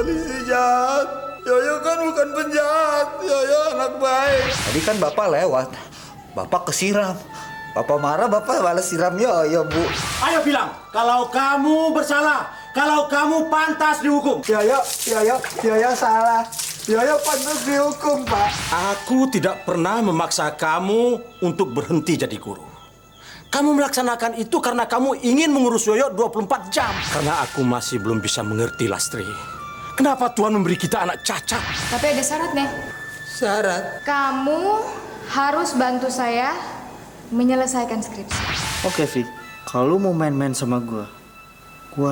polisi jahat. Yoyo kan bukan penjahat. Yoyo anak baik. Tadi kan Bapak lewat. Bapak kesiram. Bapak marah, Bapak balas siram Yoyo, Bu. Ayo bilang, kalau kamu bersalah, kalau kamu pantas dihukum. Yoyo salah. Yoyo pantas dihukum, Pak. Aku tidak pernah memaksa kamu untuk berhenti jadi guru. Kamu melaksanakan itu karena kamu ingin mengurus Yoyo 24 jam. Karena aku masih belum bisa mengerti, Lastri. Kenapa Tuhan memberi kita anak cacat? Tapi ada syarat nih. Syarat. Kamu harus bantu saya menyelesaikan skripsi. Oke, Vi. Kalau lu mau main-main sama gua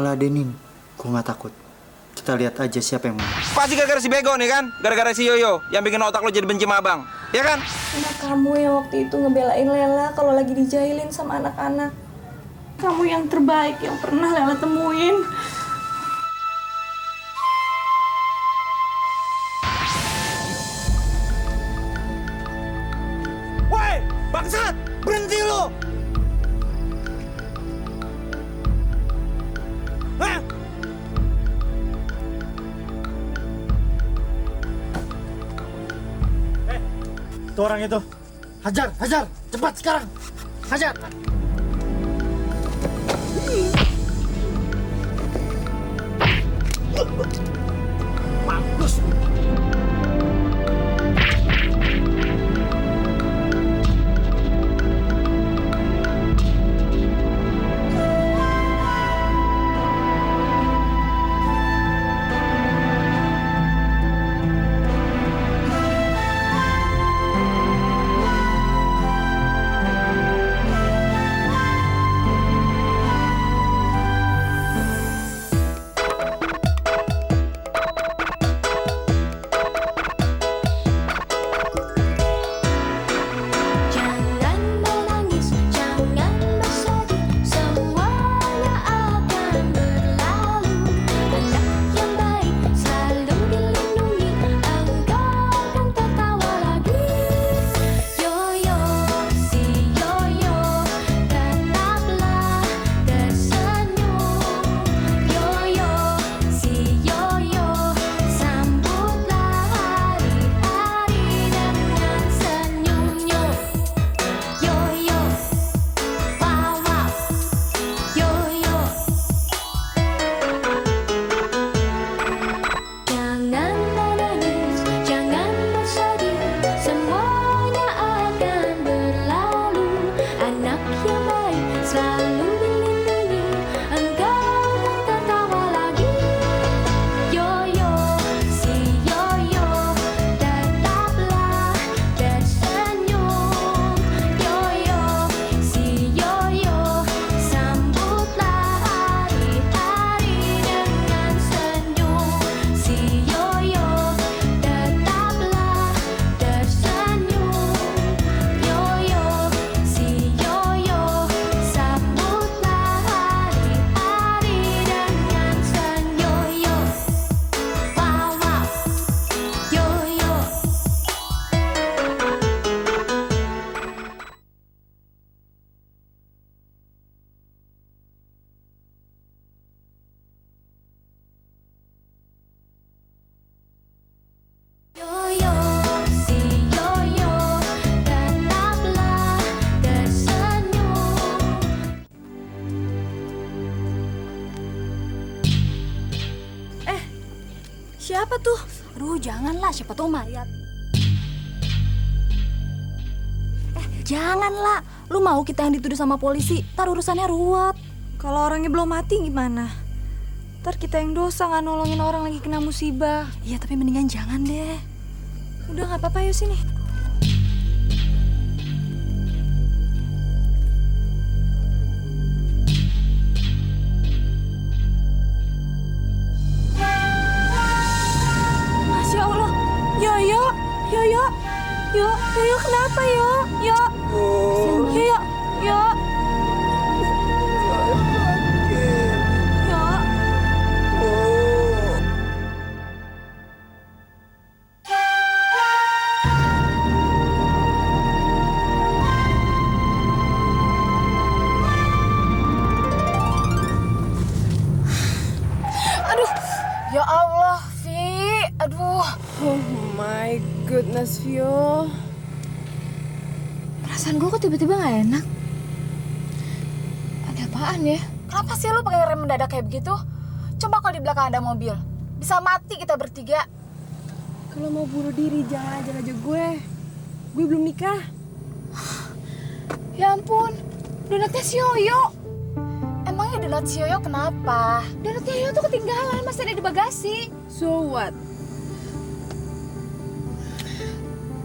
ladenin. Gua nggak takut. Kita lihat aja siapa yang menang. Pasti gara-gara si Bego nih kan? Gara-gara si Yoyo yang bikin otak lo jadi benci sama abang. Ya kan? Karena kamu yang waktu itu ngebelain Lela kalau lagi dijahilin sama anak-anak. Kamu yang terbaik yang pernah Lela temuin. Woi, bangsat! Berhenti lo! Hah? Itu orang itu. Hajar, cepat sekarang. Hajar. Mampus. Siapa tuh? Aduh, janganlah, siapa tahu mayat. Janganlah. Lu mau kita yang dituduh sama polisi, ntar urusannya ruwet. Kalau orangnya belum mati gimana? Ntar kita yang dosa nggak nolongin orang lagi kena musibah. Iya, tapi mendingan jangan deh. Udah nggak apa-apa, yuk sini. Masya Allah, Yoyo kenapa yo? Yo, yo. Ya Allah, my goodness, Vio. Perasaan gue kok tiba-tiba gak enak. Ada apaan ya? Kenapa sih lu pakai rem mendadak kayak begitu? Coba kalau di belakang ada mobil. Bisa mati kita bertiga. Kalau mau bunuh diri, jangan aja gue. Gue belum nikah. Ya ampun, donatnya si Yoyo. Emangnya donat si Yoyo kenapa? Donatnya Yoyo tuh ketinggalan, masih ada di bagasi. So what?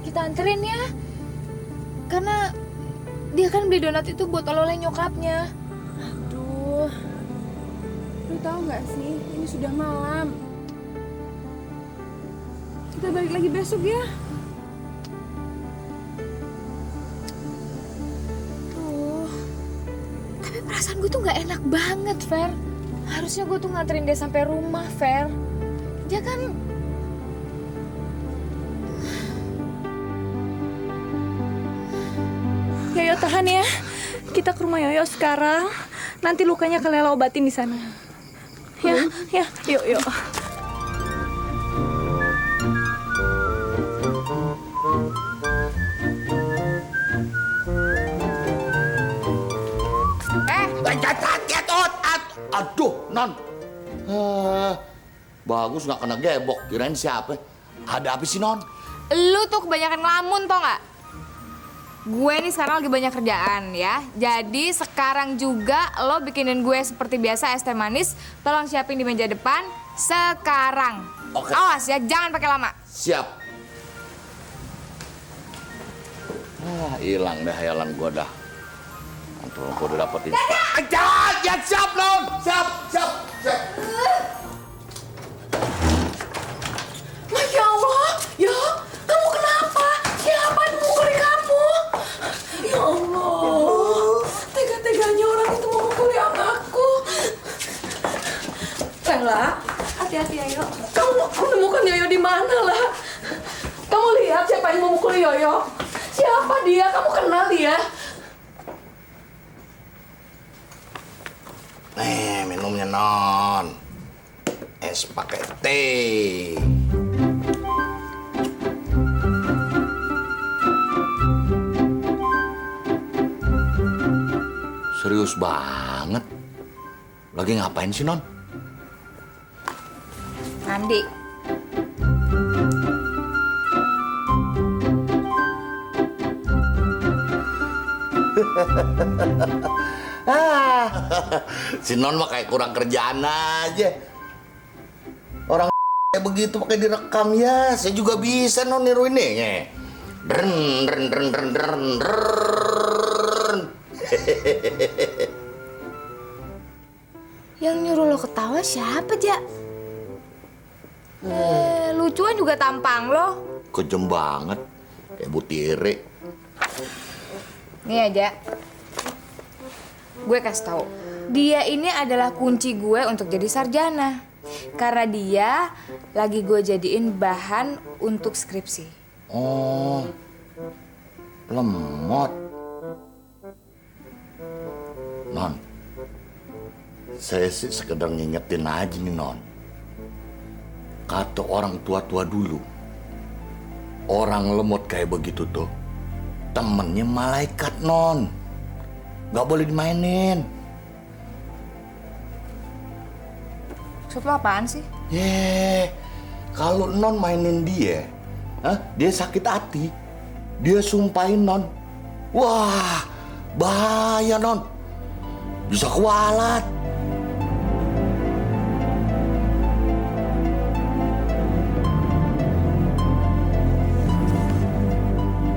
Kita anterin ya. Karena dia kan beli donat itu buat oleh-oleh nyokapnya. Aduh. Lu tahu nggak sih, ini sudah malam. Kita balik lagi besok ya. Tapi perasaan gue tuh gak enak banget, Fer. Harusnya gue tuh nganterin dia sampai rumah, Fer. Dia kan... Yoyo tahan ya. Kita ke rumah Yoyo sekarang. Nanti lukanya Lela obatin di sana. Ya, ya, yuk, yuk. Aduh, Non. Bagus nggak kena gebok. Kirain siapa? Ada apa sih, Non? Lu tuh kebanyakan ngelamun, tau gak? Gue nih sekarang lagi banyak kerjaan ya. Jadi sekarang juga lo bikinin gue seperti biasa es teh manis. Tolong siapin di meja depan sekarang. Oke. Awas ya, jangan pakai lama. Siap. Hilang dah hayalan gua dah. Antum gua udah dapetin. Ya, siap, Non. Siap. Masya Allah, ya, kamu kenapa? Siapa yang memukuli kamu? Ya Allah, tega-teganya orang itu memukuli anakku. Lela, hati-hati ya, Yoyo. Kamu menemukan Yoyo di mana, lah? Kamu lihat siapa yang memukuli Yoyo? Siapa dia? Kamu kenal dia? Nih, minumnya, Non. Es pakai teh. Serius banget. Lagi ngapain sih, Non? Mandi. Si Non mah kayak kurang kerjaan aja. Orang kayak begitu pakai direkam ya. Saya juga bisa, Non, niru ini. Dren. Yang nyuruh lo ketawa siapa, Ja? Lucuan juga tampang lo. Kejem banget. Kayak butire. Nih aja. Gue kasih tahu. Dia ini adalah kunci gue untuk jadi sarjana. Karena dia lagi gue jadiin bahan untuk skripsi. Oh. Lemot. Non. Saya sih sekedar ngingetin aja nih, Non. Kata orang tua-tua dulu, orang lemot kayak begitu tuh temennya malaikat, Non. Gak boleh dimainin. Maksud lo apaan sih? Kalau Non mainin dia, dia sakit hati. Dia sumpahin Non. Wah, bahaya, Non. Bisa kualat.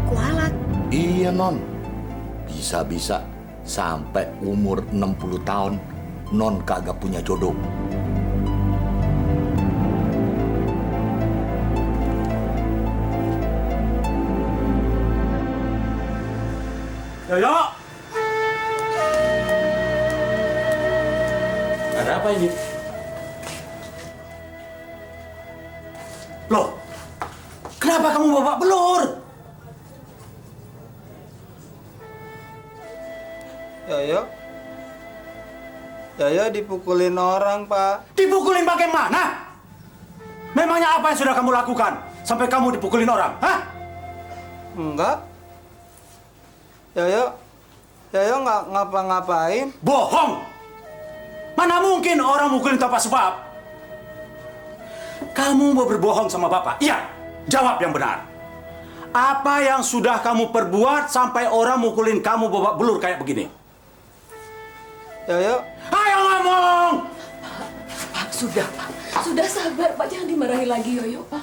Kualat? Iya, Non. Bisa-bisa sampai umur 60 tahun Non kagak punya jodoh. Yoyo! Ada apa ini? Loh, kenapa kamu bawa belur? Yoyo dipukulin orang, Pak. Dipukulin bagaimana? Memangnya apa yang sudah kamu lakukan? sampai kamu dipukulin orang? Hah? Enggak. Yoyo nggak ngapa-ngapain. Bohong! Mana mungkin orang mukulin tanpa sebab? Kamu mau berbohong sama Bapak? Iya, jawab yang benar. Apa yang sudah kamu perbuat sampai orang mukulin kamu babak belur kayak begini? Yoyo, Ayo ngomong! Pak, sudah Pak. Sudah sabar Pak, jangan dimarahi lagi Yoyo Pak.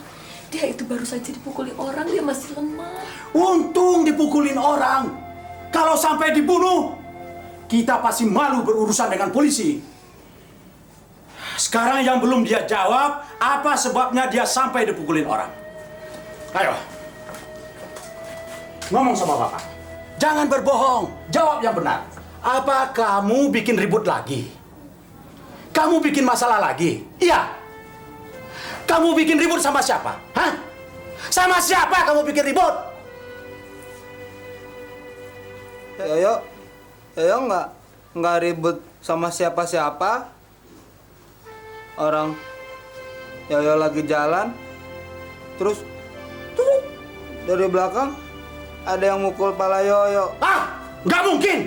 Dia itu baru saja dipukuli orang, dia masih lemah. Untung dipukulin orang. Kalau sampai dibunuh, kita pasti malu berurusan dengan polisi. Sekarang yang belum dia jawab, apa sebabnya dia sampai dipukulin orang? Ayo, ngomong sama Bapak. Jangan berbohong, jawab yang benar. Apa kamu bikin ribut lagi? Kamu bikin masalah lagi? Iya. Kamu bikin ribut sama siapa? Hah? Sama siapa kamu bikin ribut? Yoyo nggak ribut sama siapa-siapa. Orang Yoyo lagi jalan, terus tuh dari belakang ada yang mukul pala Yoyo. Ah, nggak mungkin.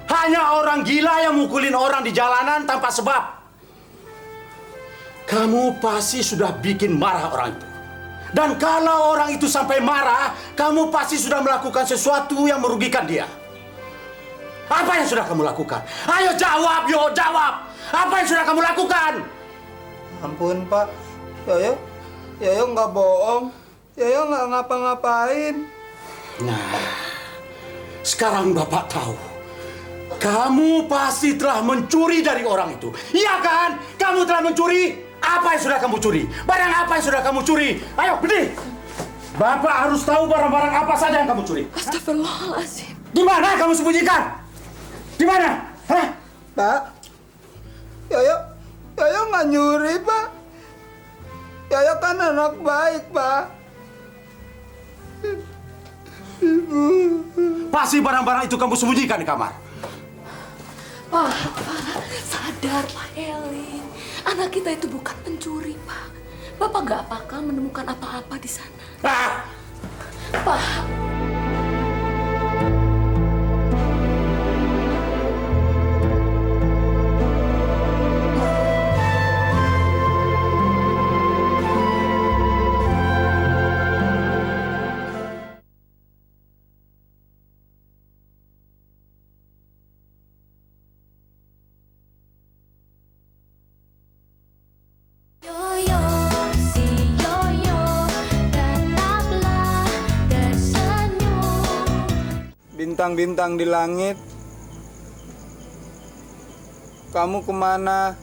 Hanya orang gila yang mukulin orang di jalanan tanpa sebab. Kamu pasti sudah bikin marah orang itu. Dan kalau orang itu sampai marah, kamu pasti sudah melakukan sesuatu yang merugikan dia. Apa yang sudah kamu lakukan? Ayo jawab, yo jawab. Apa yang sudah kamu lakukan? Ampun Pak, Yoyo nggak bohong. Yoyo nggak ngapa-ngapain. Nah, sekarang Bapak tahu. Kamu pasti telah mencuri dari orang itu. Iya kan? Kamu telah mencuri. Apa yang sudah kamu curi? Barang apa yang sudah kamu curi? Ayo, berdiri. Bapak harus tahu barang-barang apa saja yang kamu curi. Astagfirullahaladzim. Di mana kamu sembunyikan? Di mana? Hah? Pak, Yoyo nggak nyuri Pak. Yoyo kan anak baik Pak. Pasti barang-barang itu kamu sembunyikan di kamar. Pak, sadar Pak Elin. Anak kita itu bukan pencuri Pak. Bapak nggak bakal menemukan apa-apa di sana. Ah! Pak. Yoyo, si Yoyo, tetaplah tersenyum. Bintang-bintang di langit, kamu kemana?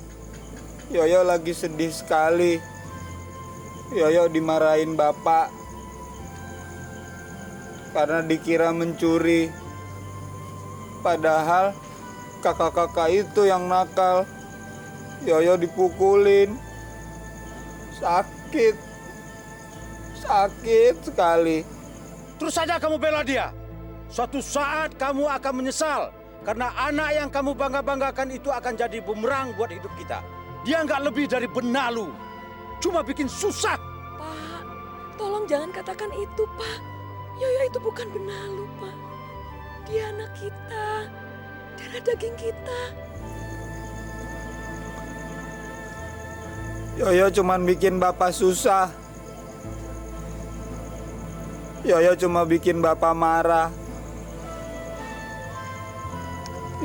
Yoyo lagi sedih sekali. Yoyo dimarahin bapak karena dikira mencuri. Padahal kakak-kakak itu yang nakal. Yoyo dipukulin. Sakit sekali. Terus saja kamu bela dia. Suatu saat kamu akan menyesal. Karena anak yang kamu bangga-banggakan itu akan jadi bumerang buat hidup kita. Dia nggak lebih dari benalu. Cuma bikin susah. Pak, tolong jangan katakan itu, Pak. Yoyo itu bukan benalu, Pak. Dia anak kita, darah daging kita. Yoyo cuman bikin bapak susah. Yoyo cuma bikin bapak marah.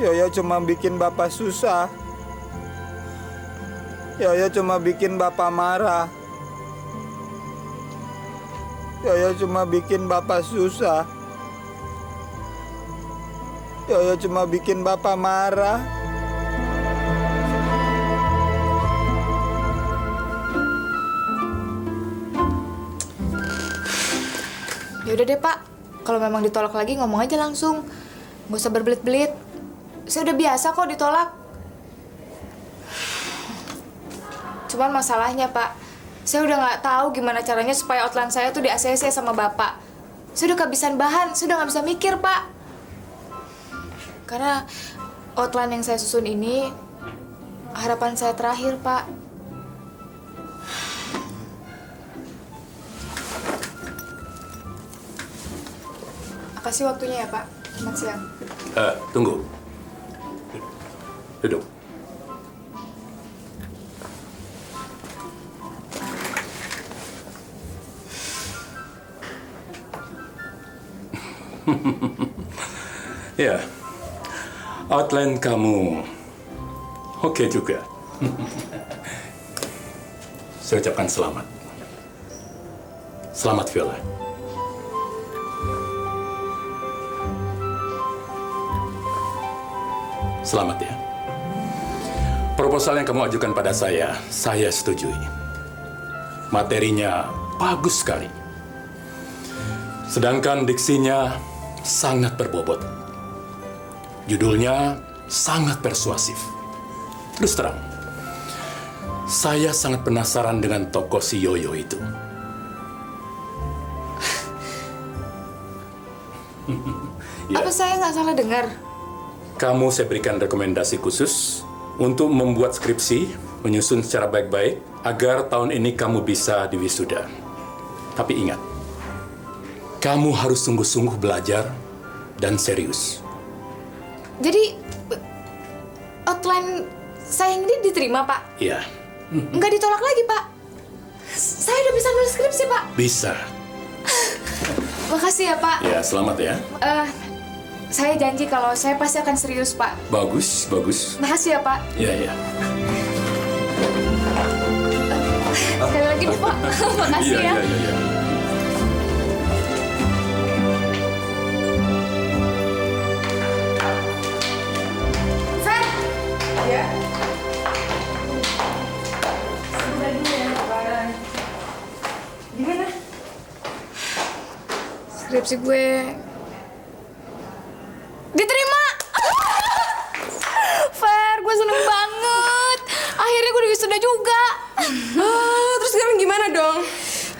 Yoyo cuma bikin bapak susah. Yoyo cuma bikin bapak marah. Yoyo cuma bikin bapak susah. Yoyo cuma bikin bapak marah. Ya udah deh Pak, kalau memang ditolak lagi ngomong aja langsung. Nggak usah berbelit-belit. Saya udah biasa kok ditolak. Cuman masalahnya Pak, saya udah nggak tahu gimana caranya supaya outline saya tuh di ACC sama Bapak. Saya udah kehabisan bahan, saya udah nggak bisa mikir Pak. Karena outline yang saya susun ini harapan saya terakhir Pak. Makasih waktunya ya, Pak. Selamat siang. Tunggu. Duduk. Ya, outline kamu oke juga. Saya ucapkan selamat. Selamat, Viola. Selamat ya. Proposal yang kamu ajukan pada saya setujui. Materinya bagus sekali. Sedangkan diksinya sangat berbobot. Judulnya sangat persuasif. Terus terang, saya sangat penasaran dengan tokoh si Yoyo itu. Ya. Apa saya nggak salah dengar? Kamu saya berikan rekomendasi khusus untuk membuat skripsi, menyusun secara baik-baik, agar tahun ini kamu bisa diwisuda. Tapi ingat, kamu harus sungguh-sungguh belajar dan serius. Jadi, outline saya yang ini diterima, Pak? Iya. Nggak ditolak lagi, Pak? Saya udah bisa nulis skripsi, Pak. Bisa. Makasih ya, Pak. Ya, selamat ya. Saya janji kalau saya pasti akan serius, Pak. Bagus, bagus. Makasih ya, Pak. Iya, iya. Sekali lagi nih, Pak. Makasih Iya, ya. iya, iya. Fer! Ya? Sebentar dulu ya, Pak. Gimana? Skripsi gue diterima! Fer, gue seneng banget. Akhirnya gue wisuda juga. Terus sekarang gimana dong?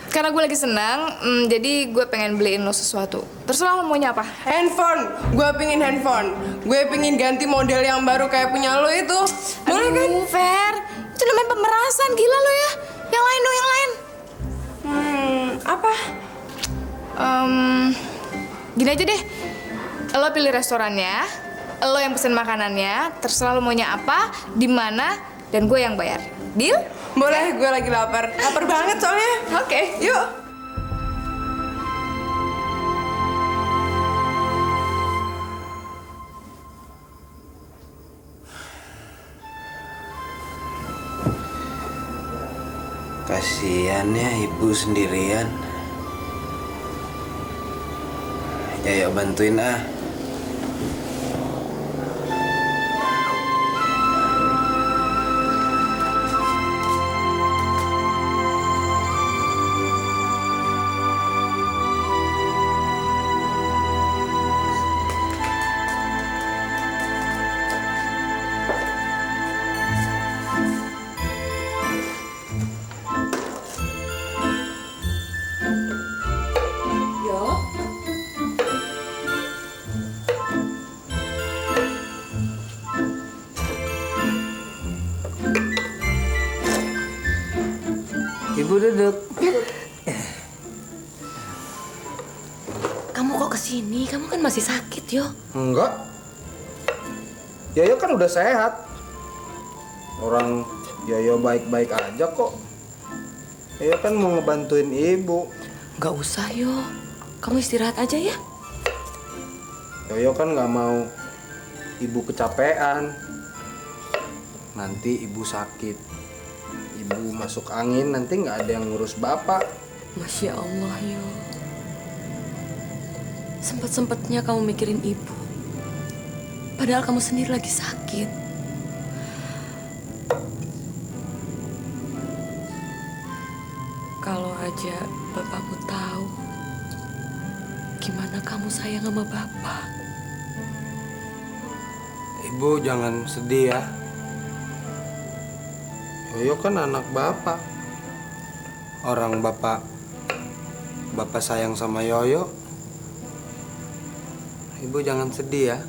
Karena gue lagi senang, jadi gue pengen beliin lo sesuatu. Terserah lo maunya apa. Handphone. Gue pingin handphone. Gue pingin ganti model yang baru kayak punya lo itu. Boleh kan? Aduh, Fer, itu namanya pemerasan. Gila lo ya. Yang lain dong, yang lain. Apa? Gini aja deh. Lo pilih restorannya, lo yang pesen makanannya, terserah lo maunya apa, di mana, dan gue yang bayar. Deal? Boleh, gue lagi lapar. Lapar banget soalnya. Oke. Yuk. Kasian ya ibu sendirian. Ya bantuin ah. Ibu duduk. Kamu kok kesini? Kamu kan masih sakit, Yo. Enggak. Yoyo kan udah sehat. Orang Yoyo baik-baik aja kok. Yoyo kan mau ngebantuin ibu. Gak usah, Yo. Kamu istirahat aja ya. Yoyo kan nggak mau ibu kecapean. Nanti ibu sakit. Ibu masuk angin, nanti nggak ada yang ngurus bapak. Masya Allah, Yo. Sempet-sempetnya kamu mikirin ibu. Padahal kamu sendiri lagi sakit. Kalau aja bapakmu tahu gimana kamu sayang sama bapak. Ibu jangan sedih ya. Yoyo kan anak bapak. Orang bapak sayang sama Yoyo. Ibu jangan sedih ya.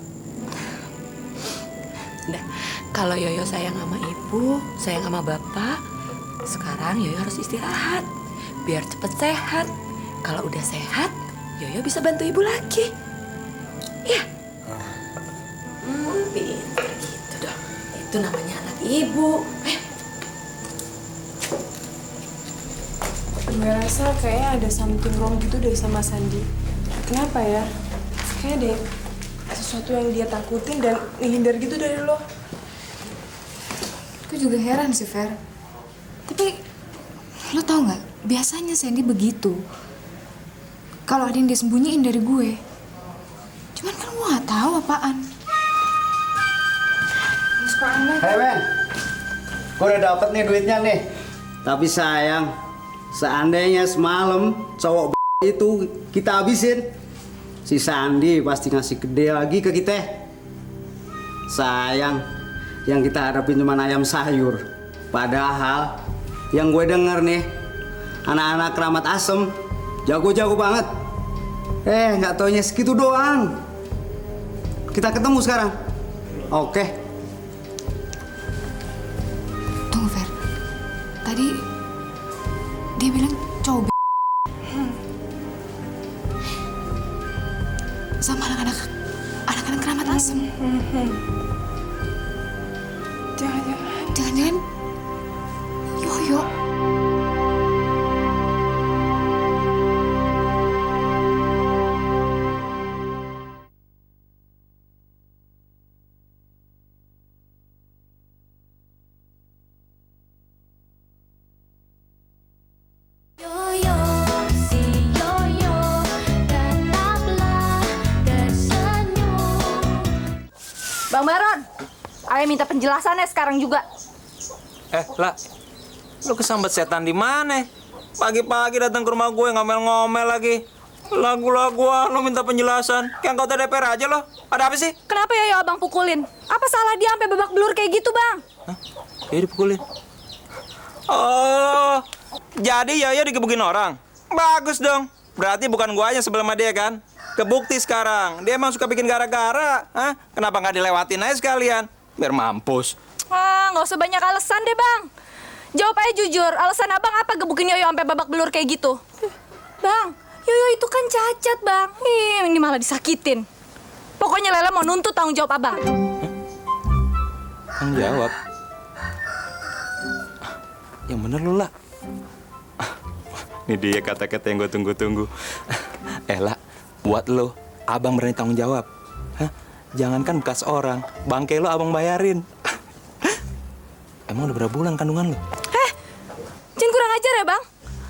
Nah, kalau Yoyo sayang sama ibu, sayang sama bapak, sekarang Yoyo harus istirahat biar cepet sehat. Kalau udah sehat, Yoyo bisa bantu ibu lagi. Iya. Pinter gitu dong. Itu namanya anak ibu. Gue rasa kayaknya ada something wrong gitu deh sama Sandi. Kenapa ya? Kayak deh sesuatu yang dia takutin dan menghindar gitu dari lo. Gue juga heran sih, Fer. Tapi lo tau nggak? Biasanya Sandy begitu. Kalau ada yang dia sembunyiin dari gue. Cuman kan gue nggak tahu apaan. Suka aneh. Hei men, gue udah dapet nih duitnya nih. Tapi sayang, seandainya semalam cowok itu kita habisin, si Sandi pasti ngasih gede lagi ke kita. Sayang, yang kita hadapin cuma ayam sayur. Padahal yang gue denger nih, anak-anak keramat asem jago-jago banget. Nggak taunya segitu doang. Kita ketemu sekarang. Oke. Tunggu, Fer. Tadi dia bilang cowok sama anak-anak keramat asem. Jangan-jangan Yoyo. Yoyo, si Yoyo, tetaplah tersenyum. Bang Baron, Ayah minta penjelasannya sekarang juga. Lah, lu kesambet setan di mana? Pagi-pagi datang ke rumah gue ngomel-ngomel lagi. Lagu-lagu lu minta penjelasan. Kayak anggota DPR aja lo. Ada apa sih? Kenapa Yoyo abang pukulin? Apa salah dia sampai babak belur kayak gitu, Bang? Hah? Dia dipukulin. Oh, jadi Yoyo digebukin orang. Bagus dong. Berarti bukan gua aja sebelum sama dia kan? Kebukti sekarang. Dia emang suka bikin gara-gara. Hah? Kenapa nggak dilewatin aja sekalian? Biar mampus. Nggak usah banyak alasan deh, Bang. Jawab aja jujur, alasan abang apa gebukin Yoyo sampai babak belur kayak gitu? Bang, Yoyo itu kan cacat, Bang. Ini malah disakitin. Pokoknya Lela mau nuntut tanggung jawab abang. Tanggung jawab? Yang bener lu, lah. Ini dia kata-kata yang gue tunggu-tunggu. Lah, buat lo, abang berani tanggung jawab. Hah? Jangankan bekas orang, bangke lo abang bayarin. Emang udah berapa bulan kandungan lo? Jangan kurang ajar ya, Bang.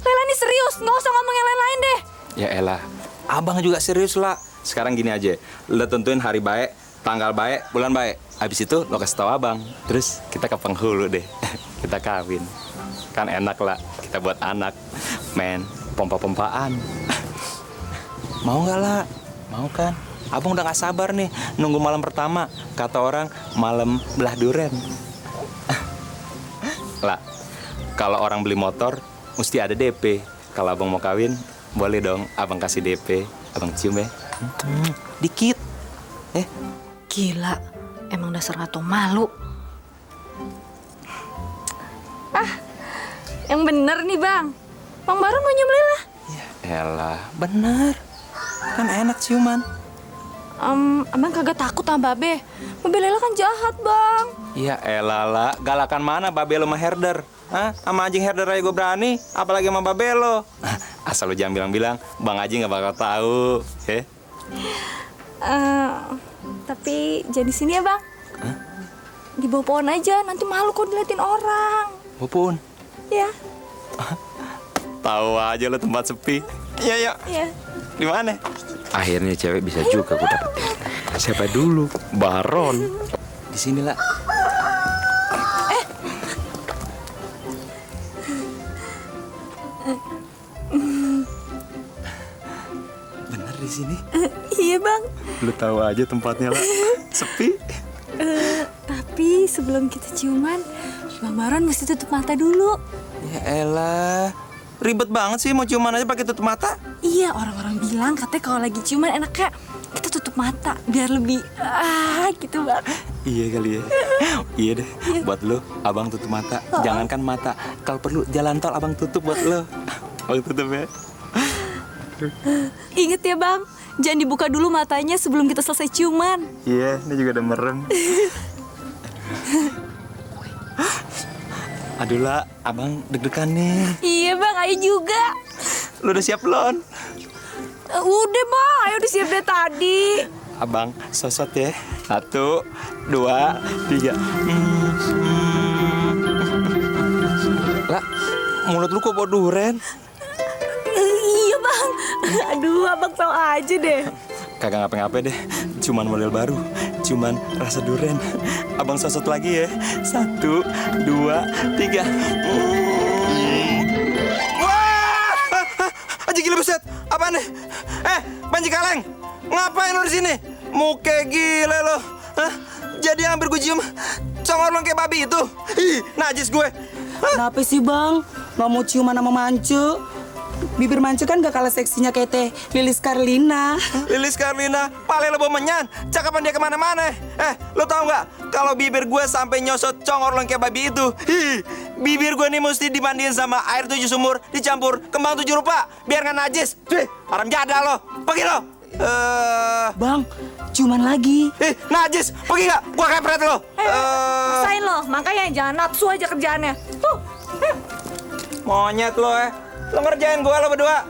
Lela ini serius, nggak usah ngomong yang lain-lain deh. Ya elah, abang juga serius lah. Sekarang gini aja, lo tentuin hari baik, tanggal baik, bulan baik. Habis itu lo kasih tahu abang. Terus kita ke penghulu deh. Kita kawin. Kan enak lah, kita buat anak. Men, pompa-pompaan. Mau nggak lah? Mau kan? Abang udah gak sabar nih nunggu malam pertama. Kata orang malam belah duren. Lah, kalau orang beli motor mesti ada DP. Kalau abang mau kawin, boleh dong abang kasih DP. Abang cium ya. Dikit. Gila, emang dasar nggak tau malu. Yang bener nih, Bang. Bang Baron mau nyium Lela. Elah, bener. Kan enak ciuman. Abang kagak takut sama Babe. Babe Lela kan jahat, Bang. Ya elah lah, galakan mana Babe lo sama herder? Hah? Sama anjing herder aja gue berani, apalagi sama Babe lo. Asal lo jangan bilang-bilang, Bang Haji gak bakal tahu. Tapi jadi sini ya, Bang. Di bawah pohon aja, nanti malu kok diliatin orang. Bopun. Ya. Tahu aja lo tempat sepi. Iya. Di mana? Akhirnya cewek bisa juga gue dapetin. Siapa dulu? Baron. Di sini lah. Bener di sini? Iya, Bang. Lu tahu aja tempatnya lah. Sepi. Tapi sebelum kita ciuman, Bang Baron mesti tutup mata dulu. Ya elah. Ribet banget sih mau ciuman aja pakai tutup mata. Iya, orang-orang bilang katanya kalau lagi ciuman enaknya kita tutup mata biar lebih gitu, Bang. Iya kali ya. Iya deh. Buat lo, abang tutup mata. Jangankan mata, kalau perlu jalan tol abang tutup buat lo. Abang tutup ya. Ingat ya, Bang, Jangan dibuka dulu matanya sebelum kita selesai ciuman. Iya, ini juga udah merem. Aduh lah, abang deg-degan nih. Iya bang, ayo juga. Lu udah siap belum? Udah bang, ayo udah siap dari tadi. Abang, sosot ya. 1, 2, 3. Lah, mulut lu kok bau duren? Iya bang. Aduh, abang tahu aja deh. Kagak ngapa-ngapa deh, cuman model baru, cuman rasa duren. Abang sosot lagi ya. 1, 2, 3. Wah! Aji gila buset. Apaan nih? Panji Kaleng, ngapain lo di sini? Muke gile lo. Hah? Jadi hampir gue cium congor lo kayak babi itu. Ih, najis gue. Kenapa sih bang? Nggak mau ciuman sama Mance? Bibir Mance kan gak kalah seksinya kayak teh Lilis Karlina. Lilis Karlina, paling lo menyan, cakapan dia kemana-mana. Lo tau nggak? Kalau bibir gue sampai nyosot congor lo kayak babi itu, bibir gue nih mesti dimandiin sama air 7 sumur, dicampur kembang 7 rupa, biar nggak najis. Haram jada lo, pergi lo. Bang, ciuman lagi. Najis, pergi nggak? Gua kepret lo. Rasain lo, makanya jangan nafsu aja kerjaannya. Tuh. Monyet lo Lo ngerjain gua lo berdua.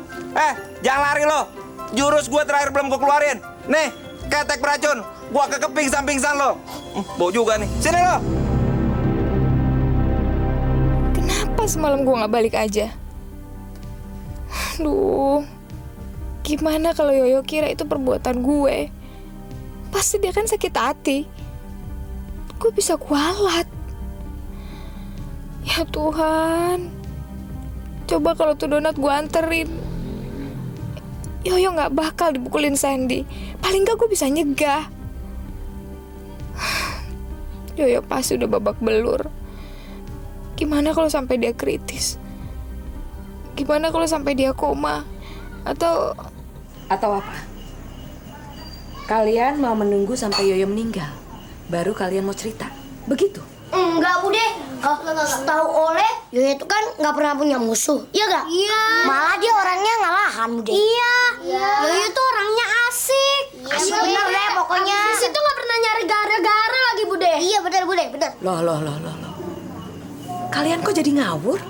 Jangan lari lo. Jurus gua terakhir belum gua keluarin. Nih, ketek beracun. Gua kekeping pingsan lo. Bau juga nih. Sini lo. Kenapa semalam gue nggak balik aja? Aduh, gimana kalau Yoyo kira itu perbuatan gue? Pasti dia kan sakit hati. Gue bisa kualat. Ya Tuhan, coba kalau tuh donat gue anterin, Yoyo nggak bakal dipukulin Sandy. Paling nggak gue bisa nyegah. Yoyo pasti udah babak belur. Gimana kalau sampai dia kritis? Gimana kalau sampai dia koma? Atau apa? Kalian mau menunggu sampai Yoyo meninggal, baru kalian mau cerita? Begitu? Enggak, Bude. Tahu oleh Yoyo itu kan nggak pernah punya musuh, iya gak? Iya. Malah dia orangnya ngalahan, Bude. Iya. Yoyo itu orangnya asik. Asik bener deh pokoknya. Di situ nggak pernah nyari gara-gara lagi, Bude. Iya bener, Bude, bener. Loh. Kalian kok jadi ngawur?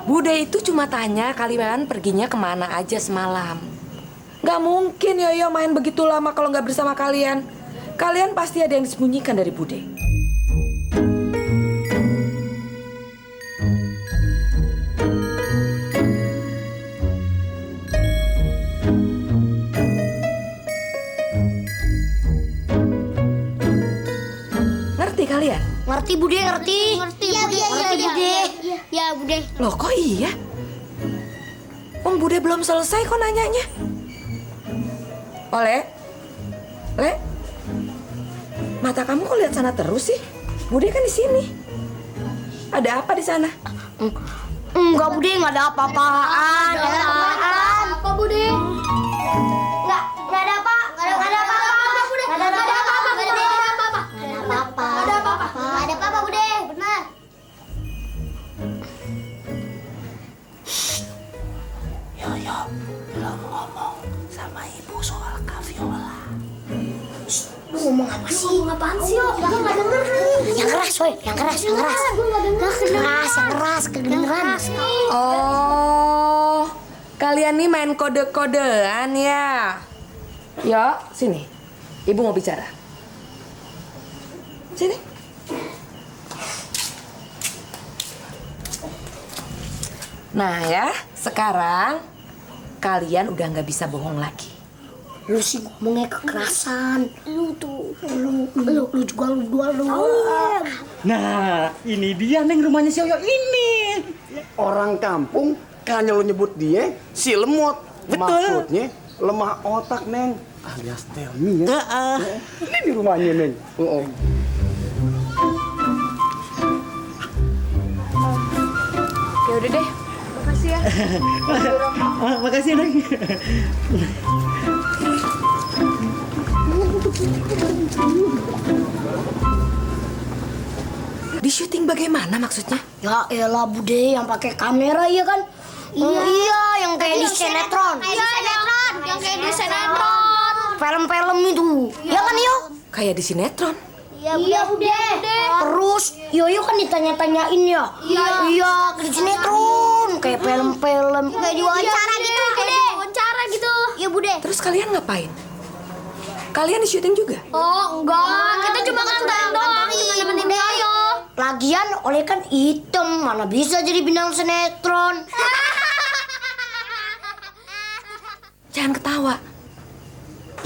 Bude itu cuma tanya kalian perginya kemana aja semalam. Gak mungkin Yoyo main begitu lama kalau nggak bersama kalian. Kalian pasti ada yang disembunyikan dari Bude. Ngerti kalian? Ngerti, Bude, ngerti. Iya, Bude. Ya, Bude. Loh kok iya? Bude belum selesai kok nanyanya. Oleh? Le? Mata kamu kok lihat sana terus sih? Bude kan di sini. Ada apa di sana? Enggak, Bude, nggak ada apa-apaan. Nggak ada apa-apaan. Apa, Bude? Nggak ada apa. Nggak ada apa-apa, Bude. Nggak ada apa-apa, Bude. Nggak ada apa-apa. Nggak ada apa-apa, Bude. Benar. Yoyo, belum ngomong sama ibu soal Kak Viola. Lu ngomong apa sih? Ngomong apaan sih, Yo? Gue nggak denger nih. Yang keras, woy. Yang keras. Gue nggak denger. Yang keras, kedengeran. Oh, kalian nih main kode-kodean ya? Yo, sini. Ibu mau bicara. Sini. Nah ya, sekarang kalian udah nggak bisa bohong lagi. Lu sih ngomongnya kekerasan. Lu tuh, lu juga lu. Nah, ini dia Neng rumahnya si Yoyo ini. Orang kampung kayaknya lo nyebut dia si lemot. Betul. Maksudnya lemah otak Neng. Alias Telmi ya. Ini di rumahnya Neng. ya udah deh, makasih ya. Makasih Neng. Di syuting bagaimana maksudnya? Ya elah, Bude, yang pakai kamera iya kan? Iya, yang kayak di sinetron. Yang kayak di sinetron. Kayak di sinetron. Iya, Bude. Terus Yoyo kan ditanya-tanyain ya. Iya, kayak sinetron, kayak film-film, kayak diwawancara gitu, Bude. Diwawancara gitu. Iya, Bude. Terus kalian ngapain? Kalian di syuting juga? Oh, enggak. Kita cuma nganterin doang, cuma nemenin Yoyo. Lagian Oleh kan hitam, mana bisa jadi bintang sinetron. Jangan ketawa.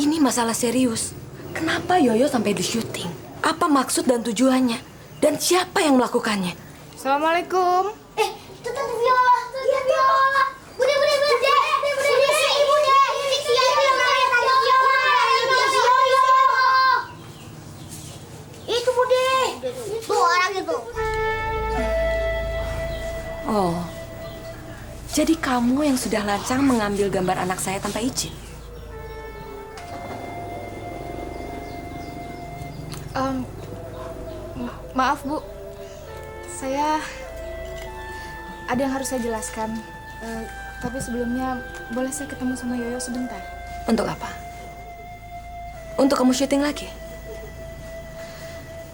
Ini masalah serius. Kenapa Yoyo sampai di syuting? Apa maksud dan tujuannya? Dan siapa yang melakukannya? Assalamualaikum. Itu Tante Viola. Iya, Viola. Bude. Ibu deh. Iya, yang namanya Tante Viola. Itu, Bude. Tuh orang itu. Oh, jadi kamu yang sudah lancang mengambil gambar anak saya tanpa izin? Maaf Bu, saya ada yang harus saya jelaskan. Tapi sebelumnya boleh saya ketemu sama Yoyo sebentar? Untuk apa? Untuk kamu syuting lagi?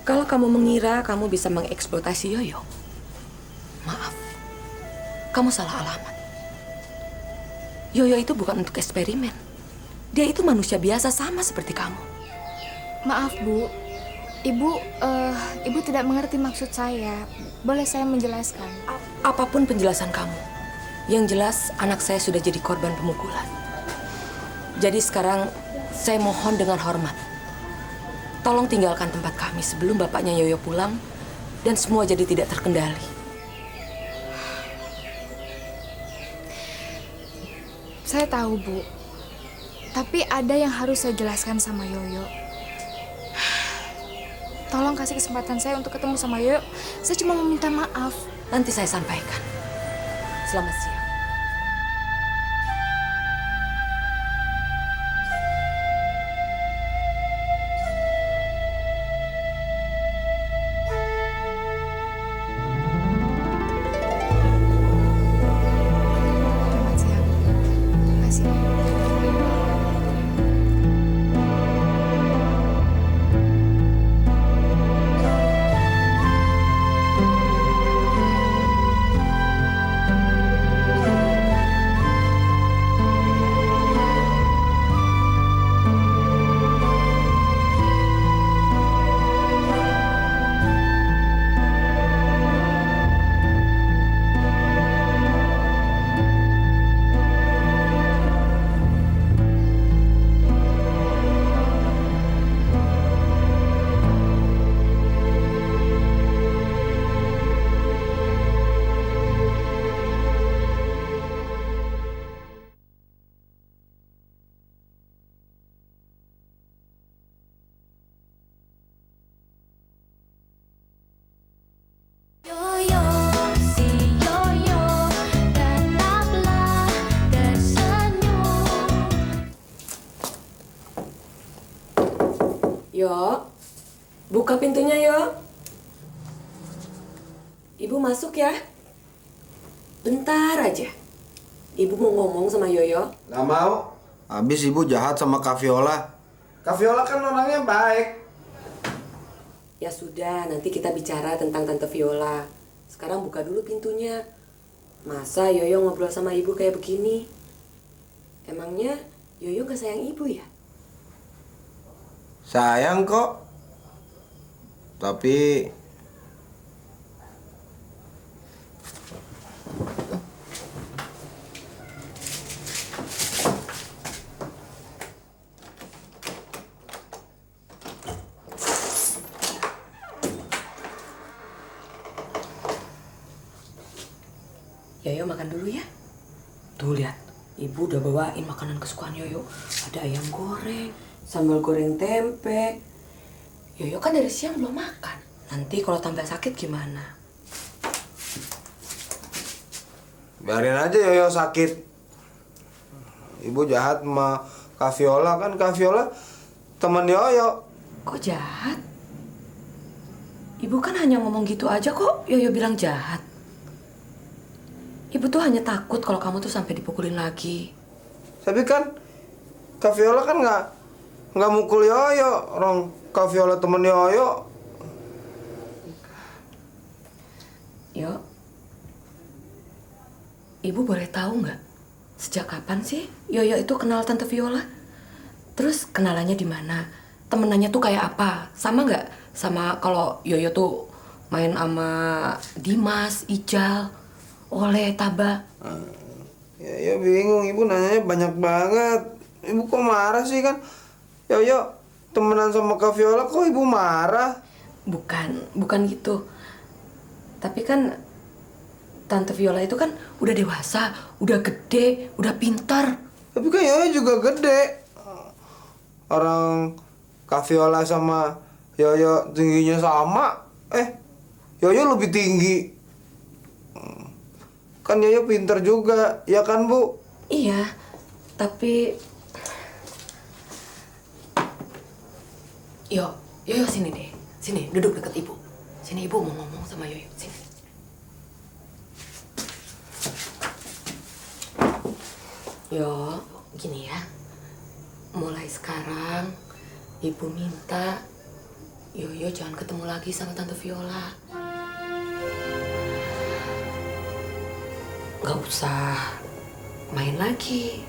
Kalau kamu mengira kamu bisa mengeksploitasi Yoyo, maaf, kamu salah alamat. Yoyo itu bukan untuk eksperimen. Dia itu manusia biasa sama seperti kamu. Maaf Bu, Ibu tidak mengerti maksud saya. Boleh saya menjelaskan? Apapun penjelasan kamu, yang jelas anak saya sudah jadi korban pemukulan. Jadi sekarang saya mohon dengan hormat, tolong tinggalkan tempat kami sebelum bapaknya Yoyo pulang dan semua jadi tidak terkendali. Saya tahu Bu, tapi ada yang harus saya jelaskan sama Yoyo. Tolong kasih kesempatan saya untuk ketemu sama Yoyo. Saya cuma meminta maaf. Nanti saya sampaikan. Selamat siang. Selamat siang. Terima kasih. Yoyo, si Yoyo, tetaplah tersenyum. Yo, buka pintunya Yo. Ibu masuk ya. Bentar aja. Ibu mau ngomong sama Yoyo. Nggak mau. Habis ibu jahat sama Kak Viola. Kak Viola kan orangnya baik. Ya sudah, nanti kita bicara tentang Tante Viola. Sekarang buka dulu pintunya. Masa Yoyo ngobrol sama ibu kayak begini? Emangnya Yoyo gak sayang ibu ya? Sayang kok. Tapi Yoyo makan dulu ya. Tuh lihat, ibu udah bawain makanan kesukaan Yoyo. Ada ayam goreng, sambal goreng tempe. Yoyo kan dari siang belum makan. Nanti kalau tambah sakit gimana? biarin aja Yoyo sakit. Ibu jahat sama Kak Viola, kan Kak Viola temen Yoyo. Kok jahat? Ibu kan hanya ngomong gitu aja kok. Yoyo bilang jahat. Ibu tuh hanya takut kalau kamu tuh sampai dipukulin lagi. Tapi kan Kak Viola kan nggak mukul Yoyo, Rong. Kak Viola temen Yoyo. Yo, Ibu boleh tahu nggak sejak kapan sih Yoyo itu kenal Tante Viola? Terus kenalannya di mana? Temenannya tuh kayak apa? Sama nggak sama kalau Yoyo tuh main sama Dimas, Ijal, Oleh, Taba? Ya bingung, ibu nanyanya banyak banget. Ibu kok marah sih kan? Yoyo temenan sama Kak Viola, kok ibu marah? Bukan gitu. Tapi kan Tante Viola itu kan udah dewasa, udah gede, udah pintar. Tapi kan Yoyo juga gede. Orang Kak Viola sama Yoyo tingginya sama. Yoyo lebih tinggi. Kan Yoyo pintar juga, ya kan Bu? Iya, tapi... Yoyo sini deh. Sini, duduk deket Ibu. Sini Ibu mau ngomong sama Yoyo. Sini. Yo, gini ya. Mulai sekarang, Ibu minta Yoyo jangan ketemu lagi sama Tante Viola. Gak usah main lagi.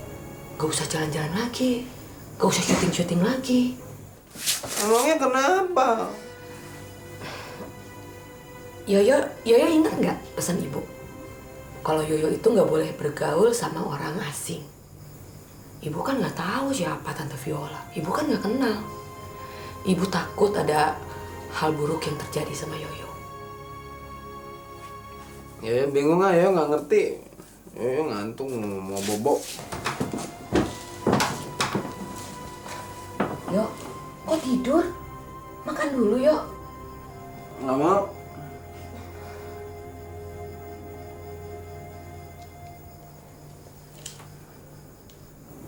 Gak usah jalan-jalan lagi. Gak usah syuting-syuting lagi. Emangnya kenapa? Yoyo ingat nggak pesan Ibu? Kalau Yoyo itu nggak boleh bergaul sama orang asing. Ibu kan nggak tahu siapa Tante Viola. Ibu kan nggak kenal. Ibu takut ada hal buruk yang terjadi sama Yoyo. Yoyo bingung ah, Yoyo nggak ngerti. Yoyo ngantung mau bobo. Yo, kok tidur? Makan dulu, Yo. Nggak mau.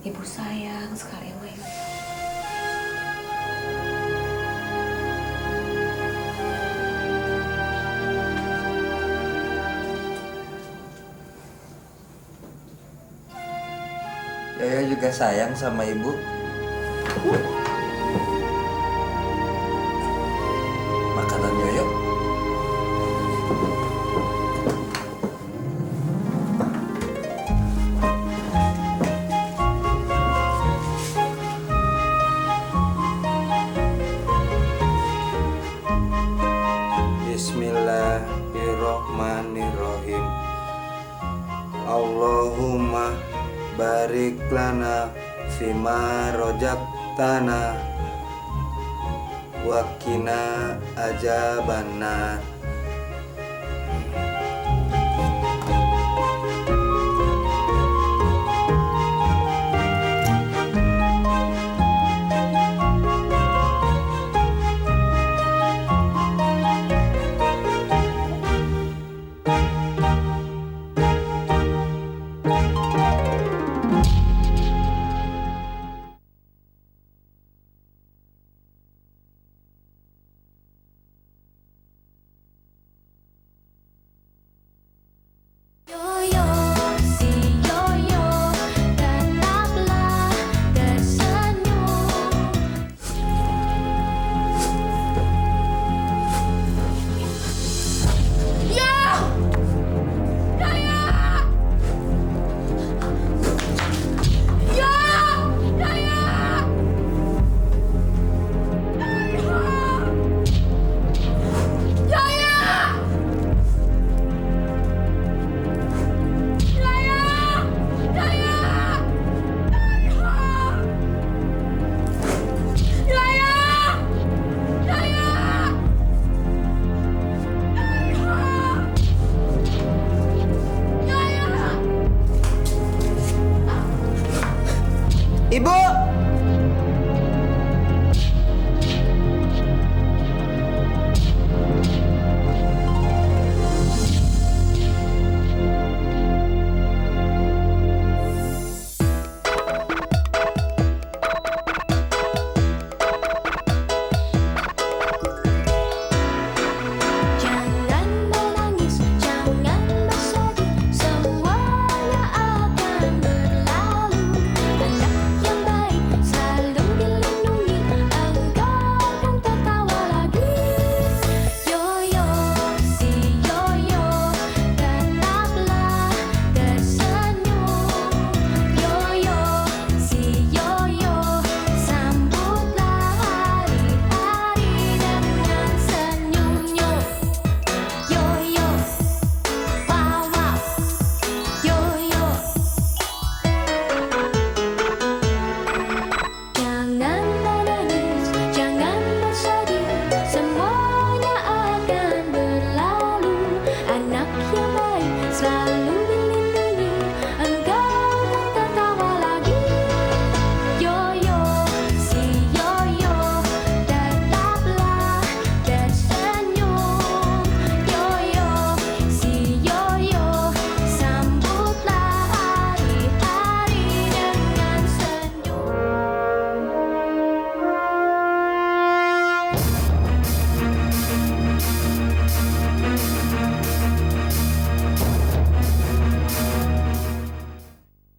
Ibu sayang sekali sama Yoyo. Yoyo juga sayang sama ibu. Makanan Yoyo. Bismillahirrohmanirrohim. Allahumma barik lana fima rojaktana wa qina azabannar.